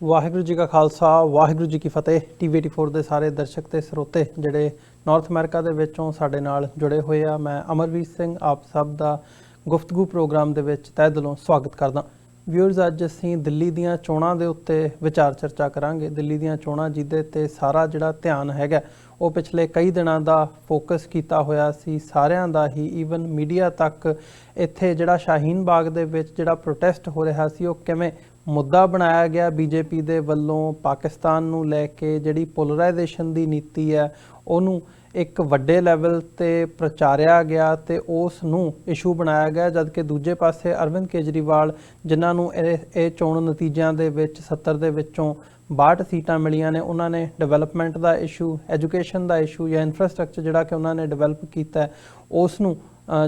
ਵਾਹਿਗੁਰੂ ਜੀ ਕਾ ਖਾਲਸਾ ਵਾਹਿਗੁਰੂ ਜੀ ਕੀ ਫਤਿਹ। TV84 ਦੇ ਸਾਰੇ ਦਰਸ਼ਕ ਤੇ ਸਰੋਤੇ ਜਿਹੜੇ ਨਾਰਥ ਅਮਰੀਕਾ ਦੇ ਵਿੱਚੋਂ ਸਾਡੇ ਨਾਲ ਜੁੜੇ ਹੋਏ ਆ, ਮੈਂ ਅਮਰਵੀਰ ਸਿੰਘ ਆਪ ਸਭ ਦਾ ਗੁਫ਼ਤਗੂ ਪ੍ਰੋਗਰਾਮ ਦੇ ਵਿੱਚ ਤਹਿ ਦਿਲੋਂ ਸਵਾਗਤ ਕਰਦਾ। ਵਿਊਅਰਸ, ਅੱਜ ਅਸੀਂ ਦਿੱਲੀ ਦੀਆਂ ਚੋਣਾਂ ਦੇ ਉੱਤੇ ਵਿਚਾਰ ਚਰਚਾ ਕਰਾਂਗੇ। ਦਿੱਲੀ ਦੀਆਂ ਚੋਣਾਂ ਜਿਹਦੇ ਤੇ ਸਾਰਾ ਜਿਹੜਾ ਧਿਆਨ ਹੈਗਾ ਉਹ ਪਿਛਲੇ ਕਈ ਦਿਨਾਂ ਦਾ ਫੋਕਸ ਕੀਤਾ ਹੋਇਆ ਸੀ, ਸਾਰਿਆਂ ਦਾ ਹੀ, ਈਵਨ ਮੀਡੀਆ ਤੱਕ। ਇੱਥੇ ਜਿਹੜਾ ਸ਼ਾਹੀਨ ਬਾਗ ਦੇ ਵਿੱਚ ਜਿਹੜਾ ਪ੍ਰੋਟੈਸਟ ਹੋ ਰਿਹਾ ਸੀ ਉਹ ਕਿਵੇਂ ਮੁੱਦਾ ਬਣਾਇਆ ਗਿਆ ਬੀਜੇਪੀ ਦੇ ਵੱਲੋਂ। ਪਾਕਿਸਤਾਨ ਨੂੰ ਲੈ ਕੇ ਜਿਹੜੀ ਪੋਲਰਾਈਜੇਸ਼ਨ ਦੀ ਨੀਤੀ ਹੈ ਉਹਨੂੰ ਇੱਕ ਵੱਡੇ ਲੈਵਲ ਤੇ ਪ੍ਰਚਾਰਿਆ ਗਿਆ ਤੇ ਉਸ ਨੂੰ ਇਸ਼ੂ ਬਣਾਇਆ ਗਿਆ, ਜਦਕਿ ਦੂਜੇ ਪਾਸੇ ਅਰਵਿੰਦ ਕੇਜਰੀਵਾਲ, ਜਿਨ੍ਹਾਂ ਨੂੰ ਇਹ ਚੋਣ ਨਤੀਜਿਆਂ ਦੇ ਵਿੱਚ 70 ਦੇ ਵਿੱਚੋਂ 62 ਸੀਟਾਂ ਮਿਲੀਆਂ ਨੇ, ਉਹਨਾਂ ਨੇ ਡਿਵੈਲਪਮੈਂਟ ਦਾ ਇਸ਼ੂ, ਐਜੂਕੇਸ਼ਨ ਦਾ ਇਸ਼ੂ ਜਾਂ ਇਨਫਰਾਸਟਰਕਚਰ ਜਿਹੜਾ ਕਿ ਉਹਨਾਂ ਨੇ ਡਿਵੈਲਪ ਕੀਤਾ ਉਸ ਨੂੰ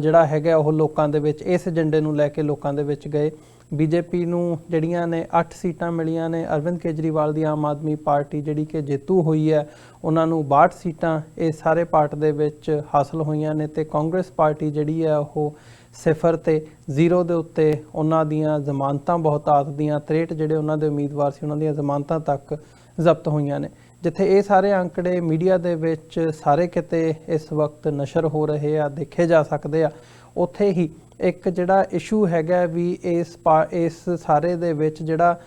ਜਿਹੜਾ ਹੈਗਾ ਉਹ ਲੋਕਾਂ ਦੇ ਵਿੱਚ, ਇਸ ਏਜੰਡੇ ਨੂੰ ਲੈ ਕੇ ਲੋਕਾਂ ਦੇ ਵਿੱਚ ਗਏ। ਬੀਜੇਪੀ ਨੂੰ ਜਿਹੜੀਆਂ ਨੇ 8 ਸੀਟਾਂ ਮਿਲੀਆਂ ਨੇ, ਅਰਵਿੰਦ ਕੇਜਰੀਵਾਲ ਦੀ ਆਮ ਆਦਮੀ ਪਾਰਟੀ ਜਿਹੜੀ ਕਿ ਜੇਤੂ ਹੋਈ ਹੈ ਉਹਨਾਂ ਨੂੰ 62 ਸੀਟਾਂ ਇਹ ਸਾਰੇ ਪਾਰਟ ਦੇ ਵਿੱਚ ਹਾਸਲ ਹੋਈਆਂ ਨੇ, ਤੇ ਕਾਂਗਰਸ ਪਾਰਟੀ ਜਿਹੜੀ ਹੈ ਉਹ 0 ਤੇ 0 ਦੇ ਉੱਤੇ ਉਹਨਾਂ ਦੀਆਂ ਜ਼ਮਾਨਤਾਂ ਬਹੁਤਾਤ ਦੀਆਂ 63 ਜਿਹੜੇ ਉਹਨਾਂ ਦੇ ਉਮੀਦਵਾਰ ਸੀ ਉਹਨਾਂ ਦੀਆਂ ਜ਼ਮਾਨਤਾਂ ਤੱਕ ਜ਼ਬਤ ਹੋਈਆਂ ਨੇ। ਜਿੱਥੇ ਇਹ ਸਾਰੇ ਅੰਕੜੇ ਮੀਡੀਆ ਦੇ ਵਿੱਚ ਸਾਰੇ ਕਿਤੇ ਇਸ ਵਕਤ ਨਸ਼ਰ ਹੋ ਰਹੇ ਆ, ਦੇਖੇ ਜਾ ਸਕਦੇ ਆ, ਉੱਥੇ ਹੀ ਇੱਕ ਜਿਹੜਾ ਇਸ਼ੂ ਹੈਗਾ ਵੀ ਇਸ ਸਾਰੇ ਦੇ ਵਿੱਚ ਜਿਹੜਾ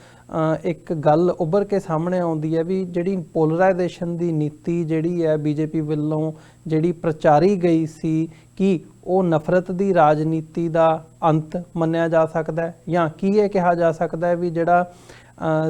ਇੱਕ ਗੱਲ ਉੱਭਰ ਕੇ ਸਾਹਮਣੇ ਆਉਂਦੀ ਹੈ ਵੀ ਜਿਹੜੀ ਪੋਲਰਾਈਜੇਸ਼ਨ ਦੀ ਨੀਤੀ ਜਿਹੜੀ ਹੈ ਬੀਜੇਪੀ ਵੱਲੋਂ ਜਿਹੜੀ ਪ੍ਰਚਾਰੀ ਗਈ ਸੀ, ਕੀ ਉਹ ਨਫ਼ਰਤ ਦੀ ਰਾਜਨੀਤੀ ਦਾ ਅੰਤ ਮੰਨਿਆ ਜਾ ਸਕਦਾ ਹੈ, ਜਾਂ ਕੀ ਇਹ ਕਿਹਾ ਜਾ ਸਕਦਾ ਹੈ ਵੀ ਜਿਹੜਾ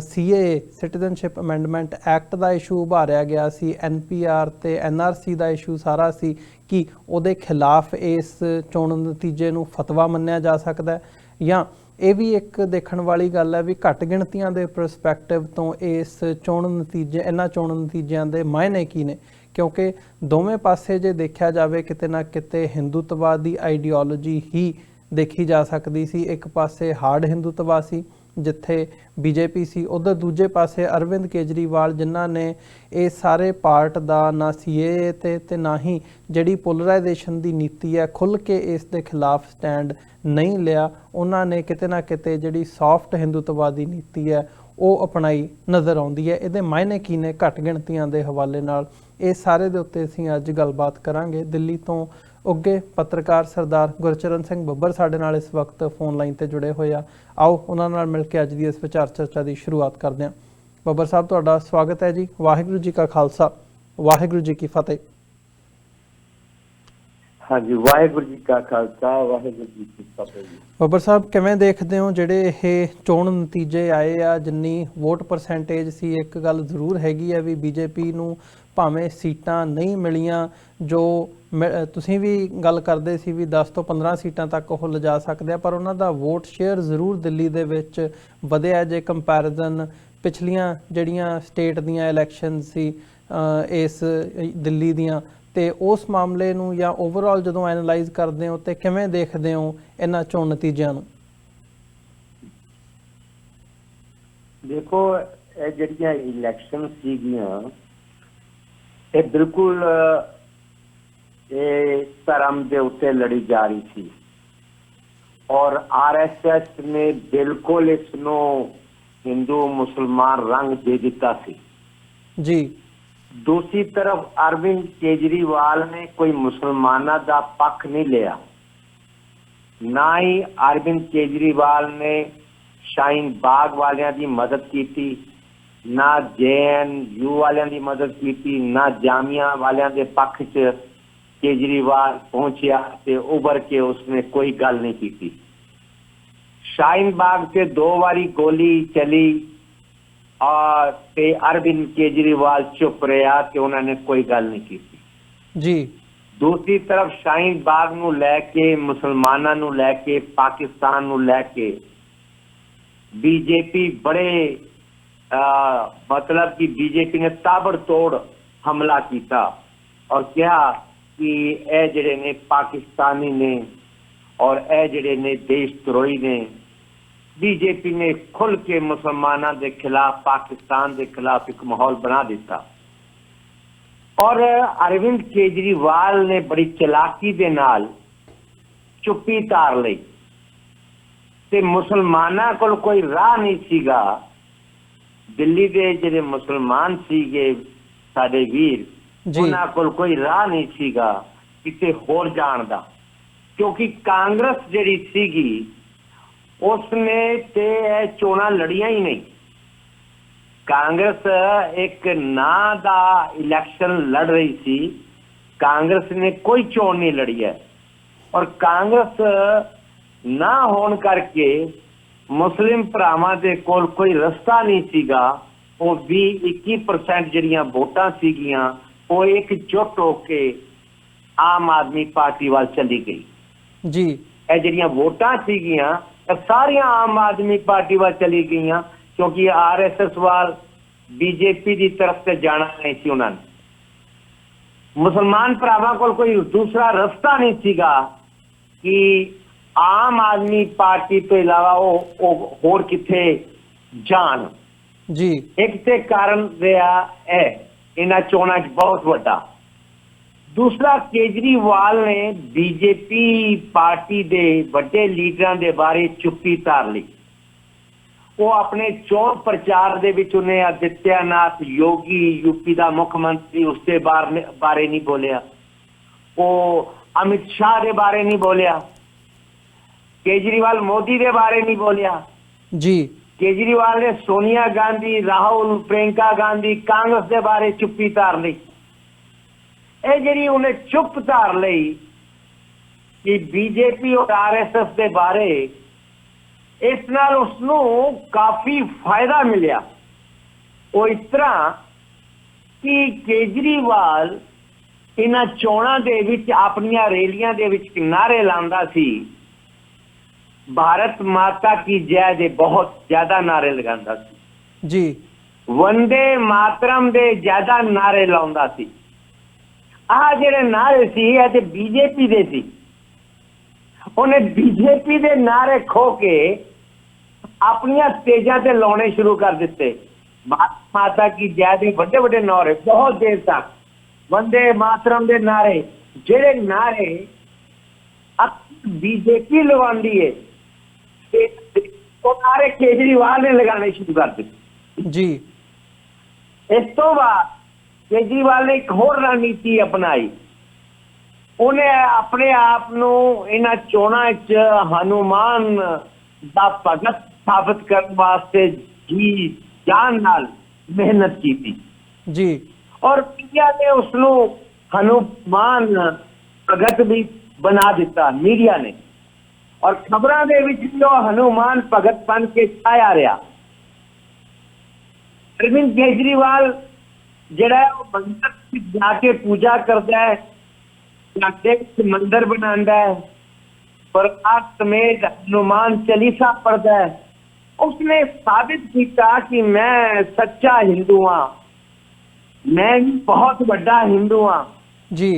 CAA ਸਿਟੀਜ਼ਨਸ਼ਿਪ ਅਮੈਂਡਮੈਂਟ ਐਕਟ ਦਾ ਇਸ਼ੂ ਉਭਾਰਿਆ ਗਿਆ ਸੀ, NPR ਤੇ NRC ਦਾ ਇਸ਼ੂ ਸਾਰਾ ਸੀ, ਕਿ ਉਹਦੇ ਖਿਲਾਫ ਇਸ ਚੋਣ ਨਤੀਜੇ ਨੂੰ ਫਤਵਾ ਮੰਨਿਆ ਜਾ ਸਕਦਾ ਹੈ। ਜਾਂ ਇਹ ਵੀ ਇੱਕ ਦੇਖਣ ਵਾਲੀ ਗੱਲ ਹੈ ਵੀ ਘੱਟ ਗਿਣਤੀਆਂ ਦੇ ਪਰਸਪੈਕਟਿਵ ਤੋਂ ਇਸ ਇਹਨਾਂ ਚੋਣ ਨਤੀਜਿਆਂ ਦੇ ਮਾਇਨੇ ਕੀ ਨੇ, ਕਿਉਂਕਿ ਦੋਵੇਂ ਪਾਸੇ ਜੇ ਦੇਖਿਆ ਜਾਵੇ ਕਿਤੇ ਨਾ ਕਿਤੇ ਹਿੰਦੂਤਵਾਦ ਦੀ ਆਈਡੀਓਲੋਜੀ ਹੀ ਦੇਖੀ ਜਾ ਸਕਦੀ ਸੀ। ਇੱਕ ਪਾਸੇ ਹਾਰਡ ਹਿੰਦੂਤਵਾ ਸੀ ਜਿੱਥੇ ਬੀਜੇਪੀ ਸੀ, ਉਧਰ ਦੂਜੇ ਪਾਸੇ ਅਰਵਿੰਦ ਕੇਜਰੀਵਾਲ, ਜਿਨ੍ਹਾਂ ਨੇ ਇਹ ਸਾਰੇ ਪਾਰਟ ਦਾ ਨਾ CAA ਤੇ ਨਾ ਹੀ ਜਿਹੜੀ ਪੋਲਰਾਈਜੇਸ਼ਨ ਦੀ ਨੀਤੀ ਹੈ ਖੁੱਲ੍ਹ ਕੇ ਇਸ ਦੇ ਖਿਲਾਫ ਸਟੈਂਡ ਨਹੀਂ ਲਿਆ। ਉਹਨਾਂ ਨੇ ਕਿਤੇ ਨਾ ਕਿਤੇ ਜਿਹੜੀ ਸੌਫਟ ਹਿੰਦੂਤਵਾਦੀ ਨੀਤੀ ਹੈ ਉਹ ਅਪਣਾਈ ਨਜ਼ਰ ਆਉਂਦੀ ਹੈ। ਇਹਦੇ ਮਾਇਨੇ ਕੀ ਨੇ ਘੱਟ ਗਿਣਤੀਆਂ ਦੇ ਹਵਾਲੇ ਨਾਲ, ਇਹ ਸਾਰੇ ਦੇ ਉੱਤੇ ਅਸੀਂ ਅੱਜ ਗੱਲਬਾਤ ਕਰਾਂਗੇ। ਦਿੱਲੀ ਤੋਂ ਉੱਗੇ ਪੱਤਰਕਾਰ ਸਰਦਾਰ ਗੁਰਚਰਨ ਸਿੰਘ ਬੱਬਰ ਸਾਡੇ ਨਾਲ ਇਸ ਵਕਤ ਫੋਨ ਲਾਈਨ ਤੇ ਜੁੜੇ ਹੋਏ ਆ। ਆਓ ਉਹਨਾਂ ਨਾਲ ਮਿਲ ਕੇ ਅੱਜ ਦੀ ਇਸ ਵਿਚਾਰ ਚਰਚਾ ਦੀ ਸ਼ੁਰੂਆਤ ਕਰਦੇ ਹਾਂ। ਬੱਬਰ ਸਾਹਿਬ, ਤੁਹਾਡਾ ਸਵਾਗਤ ਹੈ ਜੀ। ਵਾਹਿਗੁਰੂ ਜੀ ਕਾ ਖਾਲਸਾ ਵਾਹਿਗੁਰੂ ਜੀ ਕੀ ਫਤਿਹ। ਹਾਂਜੀ, ਵਾਹਿਗੁਰੂ ਜੀ ਕਾ ਖਾਲਸਾ ਵਾਹਿਗੁਰੂ ਜੀ ਕੀ ਫਤਿਹ। ਬੱਬਰ ਸਾਹਿਬ, ਕਿਵੇਂ ਦੇਖਦੇ ਹੋ ਜਿਹੜੇ ਇਹ ਚੋਣ ਨਤੀਜੇ ਆਏ ਆ, ਜਿੰਨੀ ਵੋਟ ਪਰਸੈਂਟੇਜ ਸੀ? ਇੱਕ ਗੱਲ ਜ਼ਰੂਰ ਹੈਗੀ ਹੈ ਵੀ ਬੀਜੇਪੀ ਨੂੰ ਭਾਵੇਂ ਸੀਟਾਂ ਨਹੀਂ ਮਿਲੀਆਂ, ਜੋ ਤੁਸੀਂ ਵੀ ਗੱਲ ਕਰਦੇ ਸੀ ਵੀ 10 ਤੋਂ 15 ਸੀਟਾਂ ਤੱਕ ਉਹ ਲਿਜਾ ਸਕਦੇ ਆ, ਪਰ ਉਹਨਾਂ ਦਾ ਵੋਟ ਸ਼ੇਅਰ ਜ਼ਰੂਰ ਦਿੱਲੀ ਦੇ ਵਿੱਚ ਵਧਿਆ ਜੇ ਕੰਪੈਰੀਜ਼ਨ ਪਿਛਲੀਆਂ ਜਿਹੜੀਆਂ ਸਟੇਟ ਦੀਆਂ ਇਲੈਕਸ਼ਨ ਸੀ ਇਸ ਦਿੱਲੀ ਦੀਆਂ। ਤੇ ਉਸ ਮਾਮਲੇ ਨੂੰ ਜਾਂ ਓਵਰਆਲ ਜਦੋਂ ਐਨਾਲਾਈਜ਼ ਕਰਦੇ ਹੋ ਤੇ ਕਿਵੇਂ ਦੇਖਦੇ ਹੋ ਇਹਨਾਂ ਚੋਣ ਨਤੀਜਿਆਂ ਨੂੰ? ਦੇਖੋ, ਇਹ ਜਿਹੜੀਆਂ ਇਲੈਕਸ਼ਨ ਸੀਗੀਆਂ ਇਹ ਬਿਲਕੁਲ ਇਹ ਧਰਮ ਦੇ ਉੱਤੇ ਲੜੀ ਜਾ ਰਹੀ ਸੀ, ਔਰ RSS ਨੇ ਬਿਲਕੁਲ ਇਸ ਨੂੰ ਹਿੰਦੂ ਮੁਸਲਮਾਨ ਰੰਗ ਦੇ ਦਿੱਤਾ ਸੀ ਜੀ। दूसरी तरफ अरविंद केजरीवाल ने कोई मुसलमाना का पक्ष नहीं लिया, ना ही अरविंद केजरीवाल ने शाहीन बाग वालियां की मदद की, ना JNU वालियां की मदद की, ना जामिया वालियां के पक्ष च केजरीवाल पहुंचया ते उभर के उसने कोई गल नहीं की। शाहीन बाग से 2 बारी गोली चली और अरविंद केजरीवाल चुप रहा कि उन्होंने कोई गल नहीं की जी। दूसरी तरफ शाहीन बाग नूं लैके, मुसलमाना नूं लैके, पाकिस्तान नूं लैके बीजेपी बड़े मतलब कि बीजेपी ने ताबड़तोड़ हमला किया और कहा कि ए जिहड़े ने पाकिस्तानी ने और ए जिहड़े ने देशद्रोही ने। बीजेपी ने खुल के मुसलमानों के खिलाफ, पाकिस्तान के खिलाफ एक माहौल बना दिता और अरविंद केजरीवाल ने बड़ी चलाकी दे नाल चुप्पी तार ली ते मुसलमानों को कोई राह नहीं सीगा ਦਿੱਲੀ ਦੇ ਜਿਹੜੇ ਮੁਸਲਮਾਨ ਸੀਗੇ ਸਾਡੇ ਵੀਰ, ਜੀ ਉਹਨਾਂ ਕੋਲ ਕੋਈ ਰਾਹ ਨਹੀਂ ਸੀਗਾ ਕਿਤੇ ਹੋਰ ਜਾਣ ਦਾ, ਕਿਉਂਕਿ ਕਾਂਗਰਸ ਜਿਹੜੀ ਸੀਗੀ ਉਸਨੇ ਤੇ ਇਹ ਚੋਣਾਂ ਲੜੀਆਂ ਹੀ ਨਹੀਂ। ਕਾਂਗਰਸ ਇੱਕ ਨਾਂ ਦਾ ਇਲੈਕਸ਼ਨ ਲੜ ਰਹੀ ਸੀ, ਕਾਂਗਰਸ ਨੇ ਕੋਈ ਚੋਣ ਨਹੀਂ ਲੜੀ ਹੈ। ਔਰ ਕਾਂਗਰਸ ਨਾ ਹੋਣ ਕਰਕੇ ਮੁਸਲਿਮ ਭਰਾਵਾਂ ਦੇ ਕੋਲ ਕੋਈ ਰਸਤਾ ਨਹੀਂ ਸੀਗਾ। ਉਹ 20-21% ਜਿਹੜੀਆਂ ਵੋਟਾਂ ਸੀਗੀਆਂ ਉਹ ਇਕਜੁੱਟ ਹੋ ਕੇ ਆਮ ਆਦਮੀ ਪਾਰਟੀ ਵੱਲ ਚਲੀ ਗਈ। ਜੀ ਇਹ ਜਿਹੜੀਆਂ ਵੋਟਾਂ ਸੀਗੀਆਂ ਇਹ ਸਾਰੀਆਂ ਆਮ ਆਦਮੀ ਪਾਰਟੀ ਵੱਲ ਚਲੀ ਗਈਆਂ, ਕਿਉਂਕਿ RSS ਵੱਲ BJP ਦੀ ਤਰਫ ਤੇ ਜਾਣਾ ਨਹੀਂ ਸੀ ਉਹਨਾਂ ਨੇ। ਮੁਸਲਮਾਨ ਭਰਾਵਾਂ ਕੋਲ ਕੋਈ ਦੂਸਰਾ ਰਸਤਾ ਨਹੀਂ ਸੀਗਾ ਕਿ ਆਮ ਆਦਮੀ ਪਾਰਟੀ ਤੋਂ ਇਲਾਵਾ ਉਹ ਹੋਰ ਕਿੱਥੇ ਜਾਣ। ਜੀ ਇੱਕ ਤੇ ਕਾਰਨ ਰਿਹਾ ਹੈ ਇਹਨਾਂ ਚੋਣਾਂ 'ਚ ਬਹੁਤ ਵੱਡਾ। ਦੂਸਰਾ, ਕੇਜਰੀਵਾਲ ਨੇ BJP ਪਾਰਟੀ ਦੇ ਵੱਡੇ ਲੀਡਰਾਂ ਦੇ ਬਾਰੇ ਚੁੱਪੀ ਧਾਰ ਲਈ। ਉਹ ਆਪਣੇ ਚੋਣ ਪ੍ਰਚਾਰ ਦੇ ਵਿੱਚ ਉਹਨੇ ਆਦਿੱਤਿਆਨਾਥ ਯੋਗੀ UP ਦਾ ਮੁੱਖ ਮੰਤਰੀ ਉਸਦੇ ਬਾਰੇ ਨਹੀਂ ਬੋਲਿਆ, ਉਹ ਅਮਿਤ ਸ਼ਾਹ ਦੇ ਬਾਰੇ ਨਹੀਂ ਬੋਲਿਆ, ਕੇਜਰੀਵਾਲ ਮੋਦੀ ਦੇ ਬਾਰੇ ਨਹੀਂ ਬੋਲਿਆ। ਜੀ ਕੇਜਰੀਵਾਲ ਨੇ ਸੋਨੀਆ ਗਾਂਧੀ, ਰਾਹੁਲ, ਪ੍ਰਿयंका ਗਾਂਧੀ, ਕਾਂਗਰਸ ਦੇ ਬਾਰੇ ਚੁੱਪੀ ਧਾਰ ਲਈ। ਇਹ ਜਿਹੜੀ ਉਹਨੇ ਚੁੱਪ ਧਾਰ ਲਈ ਕਿ BJP ਔਰ RSS ਦੇ ਬਾਰੇ, ਇਸ ਨਾਲ ਉਸਨੂੰ ਕਾਫੀ ਫਾਇਦਾ ਮਿਲਿਆ। ਉਹ ਇਸ ਤਰ੍ਹਾਂ ਕਿ ਕੇਜਰੀਵਾਲ ਇਹਨਾਂ ਚੋਣਾਂ ਦੇ ਵਿੱਚ ਆਪਣੀਆਂ ਰੈਲੀਆਂ ਦੇ ਵਿੱਚ ਨਾਅਰੇ ਲਾਉਂਦਾ ਸੀ, ਭਾਰਤ ਮਾਤਾ ਕੀ ਜੈ ਦੇ ਬਹੁਤ ਜ਼ਿਆਦਾ ਨਾਅਰੇ ਲਗਾਉਂਦਾ ਸੀ। ਜੀ ਵੰਦੇ ਮਾਤਰਮ ਦੇ ਜ਼ਿਆਦਾ ਨਾਅਰੇ ਲਾਉਂਦਾ ਸੀ। ਆਹ ਜਿਹੜੇ ਨਾਅਰੇ ਸੀ ਇਹ ਤੇ BJP ਦੇ ਸੀ। ਉਹਨੇ BJP ਦੇ ਨਾਅਰੇ ਖੋ ਕੇ ਆਪਣੀਆਂ ਸਟੇਜਾਂ ਤੇ ਲਾਉਣੇ ਸ਼ੁਰੂ ਕਰ ਦਿੱਤੇ। ਭਾਰਤ ਮਾਤਾ ਕੀ ਜੈ ਦੇ ਵੱਡੇ ਵੱਡੇ ਨਾਅਰੇ ਬਹੁਤ ਦੇਰ ਤੱਕ, ਵੰਦੇ ਮਾਤਰਮ ਦੇ ਨਾਅਰੇ, ਜਿਹੜੇ ਨਾਅਰੇ BJP ਲਗਾਉਂਦੀ ਹੈ ਉਹ ਨਾਅਰੇ ਕੇਜਰੀਵਾਲ ਨੇ ਲਗਾਉਣੇ ਸ਼ੁਰੂ ਕਰ ਦਿੱਤੇ। ਜੀ ਇਸ ਤੋਂ ਬਾਅਦ ਕੇਜਰੀਵਾਲ ਨੇ ਇੱਕ ਹੋਰ ਰਣਨੀਤੀ ਅਪਣਾਈ। ਉਹਨੇ ਆਪਣੇ ਆਪ ਨੂੰ ਇਹਨਾਂ ਚੋਣਾਂ 'ਚ ਹਨੂਮਾਨ ਦਾ ਭਗਤ ਸਾਬਤ ਕਰਨ ਵਾਸਤੇ ਜੀ ਜਾਨ ਨਾਲ ਮਿਹਨਤ ਕੀਤੀ। ਜੀ ਔਰ ਮੀਡੀਆ ਨੇ ਉਸਨੂੰ ਹਨੂਮਾਨ ਭਗਤ ਵੀ ਬਣਾ ਦਿੱਤਾ, ਮੀਡੀਆ ਨੇ। ਔਰ ਖਬਰਾਂ ਦੇ ਵਿੱਚ ਵੀ ਉਹ ਹਨੂਮਾਨ ਭਗਤ ਬਣ ਕੇ ਛਾਇਆ ਰਿਹਾ। ਅਰਵਿੰਦ ਕੇਜਰੀਵਾਲ ਜਿਹੜਾ ਉਹ ਮੰਦਰ ਵਿੱਚ ਜਾ ਕੇ ਪੂਜਾ ਕਰਦਾ ਹੈ, ਲਾਗੇ ਮੰਦਰ ਬਣਾਉਂਦਾ ਹੈ, ਪ੍ਰਕਾਸ਼ ਸਮੇਤ ਹਨੂਮਾਨ ਚਾਲੀਸਾ ਪੜ੍ਹਦਾ ਹੈ। ਉਸਨੇ ਸਾਬਿਤ ਕੀਤਾ ਕਿ ਮੈਂ ਸੱਚਾ ਹਿੰਦੂ ਹਾਂ, ਮੈਂ ਬਹੁਤ ਵੱਡਾ ਹਿੰਦੂ ਹਾਂ। ਜੀ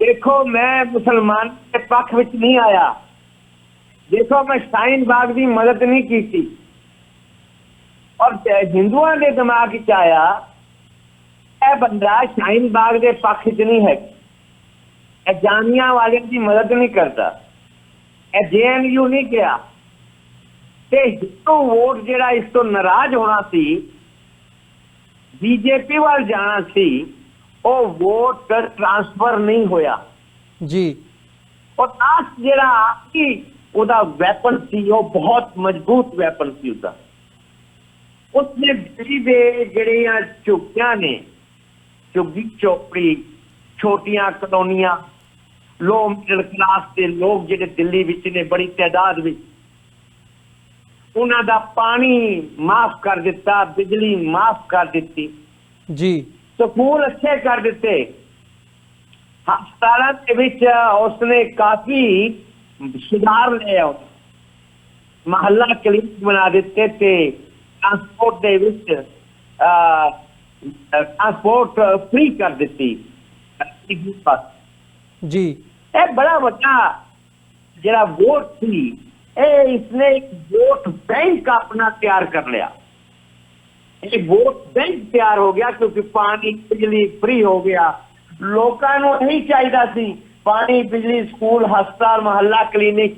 ਦੇਖੋ ਮੈਂ ਮੁਸਲਮਾਨ ਦੇ ਪੱਖ ਵਿੱਚ ਨਹੀਂ ਆਇਆ, ਦੇਖੋ ਮੈਂ ਸ਼ਾਹੀਨ ਬਾਗ ਦੀ ਮਦਦ ਨਹੀਂ ਕੀਤੀ। ਔਰ ਹਿੰਦੂਆਂ ਦੇ ਦਿਮਾਗ ਵਿੱਚ ਆਇਆ ਇਹ ਬੰਦਾ ਸ਼ਾਹੀਨ ਬਾਗ ਦੇ ਪੱਖ ਵਿੱਚ ਨਹੀਂ ਹੈ, ਇਹ ਜਾਮੀਆ ਵਾਲਿਆਂ ਦੀ ਮਦਦ ਨਹੀਂ ਕਰਦਾ, ਇਹ JNU ਨਹੀਂ ਗਿਆ। ਤੇ ਹਿੰਦੂ ਵੋਟ ਜਿਹੜਾ ਇਸ ਤੋਂ ਨਾਰਾਜ਼ ਹੋਣਾ ਸੀ, BJP ਵੱਲ ਜਾਣਾ ਸੀ, ਉਹ ਵੋਟ ਟ੍ਰਾਂਸਫਰ ਨਹੀਂ ਹੋਇਆ। ਜੀ ਔਰ ਲਾਸਟ ਜਿਹੜਾ ਕਿ ਉਹਦਾ ਵੈਪਨ ਸੀ ਉਹ ਬਹੁਤ ਮਜ਼ਬੂਤ ਵੈਪਨ ਸੀ ਉਹਦਾ। ਉਸਨੇ ਦਿੱਲੀ ਦੇ ਜਿਹੜੀਆਂ ਝੁੱਗੀਆਂ ਨੇ, ਝੁੱਗੀ ਚੌਪੜੀ, ਛੋਟੀਆਂ ਕਲੋਨੀਆਂ, ਲੋ ਮਿਡਲ ਕਲਾਸ ਦੇ ਲੋਕ ਜਿਹੜੇ ਦਿੱਲੀ ਵਿੱਚ ਨੇ ਬੜੀ ਤਾਦਾਦ ਵਿੱਚ, ਉਹਨਾਂ ਦਾ ਪਾਣੀ ਮਾਫ ਕਰ ਦਿੱਤਾ, ਬਿਜਲੀ ਮਾਫ ਕਰ ਦਿੱਤੀ, ਜੀ ਸਕੂਲ ਅੱਛੇ ਕਰ ਦਿੱਤੇ, ਹਸਪਤਾਲਾਂ ਦੇ ਵਿੱਚ ਉਸਨੇ ਕਾਫੀ ਸੁਧਾਰ ਲਿਆ, ਮਹੱਲਾ ਕਲੀਨਿਕ ਬਣਾ ਦਿੱਤੇ ਤੇ ਟ੍ਰਾਂਸਪੋਰਟ ਦੇ ਵਿੱਚ ਟ੍ਰਾਂਸਪੋਰਟ ਫ੍ਰੀ ਕਰ ਦਿੱਤੀ। ਜੀ ਇਹ ਬੜਾ ਵੱਡਾ ਜਿਹੜਾ ਵੋਟ ਸੀ, ਇਹ ਇਸਨੇ ਇੱਕ ਵੋਟ ਬੈਂਕ ਆਪਣਾ ਤਿਆਰ ਕਰ ਲਿਆ। ਇਹ ਵੋਟ ਬੈਂਕ ਤਿਆਰ ਹੋ ਗਿਆ ਕਿਉਂਕਿ ਪਾਣੀ ਬਿਜਲੀ ਫ੍ਰੀ ਹੋ ਗਿਆ। ਲੋਕਾਂ ਨੂੰ ਨਹੀਂ ਚਾਹੀਦਾ ਸੀ ਪਾਣੀ, ਬਿਜਲੀ, ਸਕੂਲ, ਹਸਪਤਾਲ, ਮਹੱਲਾ ਕਲੀਨਿਕ,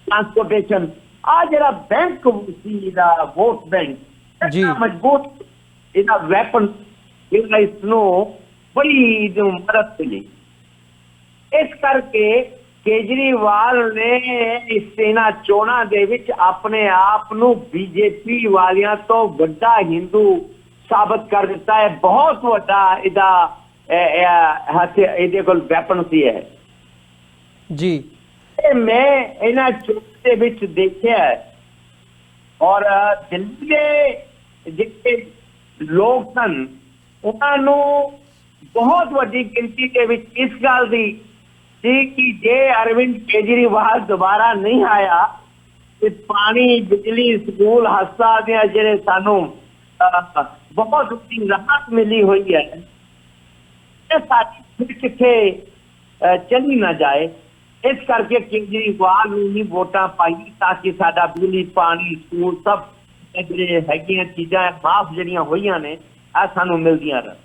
ਟ੍ਰਾਂਸਪੋਰਟੇਸ਼ਨ। ਆ ਜਿਹੜਾ ਬੈਂਕ ਸੀ ਦਾ ਵੋਟ ਬੈਂਕ ਜੀ ਮਜ਼ਬੂਤ ਇਹਦਾ ਵੈਪਨ ਜਿਹੜਾ ਇਸ ਨੂੰ ਬੜੀ ਇਹਨੂੰ ਮਦਦ ਮਿਲੀ। ਇਸ ਕਰਕੇ ਕੇਜਰੀਵਾਲ ਨੇ ਇਹਨਾਂ ਚੋਣਾਂ ਦੇ ਵਿੱਚ ਆਪਣੇ ਆਪ ਨੂੰ ਬੀਜੇਪੀ ਵਾਲਿਆਂ ਤੋਂ ਵੱਡਾ ਹਿੰਦੂ ਸਾਬਤ ਕਰ ਦਿੱਤਾ ਹੈ। ਬਹੁਤ ਵੱਡਾ ਇਹਦਾ ਇਹਦੇ ਕੋਲ ਵੈਪਨ ਸੀ ਹੈ ਜੀ। ਮੈਂ ਇਹਨਾਂ ਚੋਣਾਂ ਦੇ ਵਿੱਚ ਦੇਖਿਆ ਔਰ ਦਿੱਲੀ ਦੇ ਜਿਹੜੇ ਲੋਕ ਸਨ ਉਹਨਾਂ ਨੂੰ ਬਹੁਤ ਵੱਡੀ ਗਿਣਤੀ ਦੇ ਵਿੱਚ ਇਸ ਗੱਲ ਦੀ ਸੀ ਕਿ ਜੇ ਅਰਵਿੰਦ ਕੇਜਰੀਵਾਲ ਦੁਬਾਰਾ ਨਹੀਂ ਆਇਆ ਤੇ ਪਾਣੀ, ਬਿਜਲੀ, ਸਕੂਲ, ਹਸਪਤਾਲ ਦੀਆਂ ਜਿਹੜੇ ਸਾਨੂੰ ਬਹੁਤ ਵੱਡੀ ਰਾਹਤ ਮਿਲੀ ਹੋਈ ਹੈ ਇਹ ਸਾਡੀ ਫਿਰ ਕਿੱਥੇ ਚਲੀ ਨਾ ਜਾਏ। ਇਸ ਕਰਕੇ ਕੇਜਰੀਵਾਲ ਨੂੰ ਹੀ ਵੋਟਾਂ ਪਾਈ ਤਾਂ ਕਿ ਸਾਡਾ ਬਿਜਲੀ, ਪਾਣੀ, ਸਕੂਲ ਸਭ ਜਿਹੜੇ ਹੈਗੀਆਂ ਚੀਜ਼ਾਂ ਮਾਫ ਜਿਹੜੀਆਂ ਹੋਈਆਂ ਨੇ ਆ ਸਾਨੂੰ ਮਿਲਦੀਆਂ ਰਹਿਣ।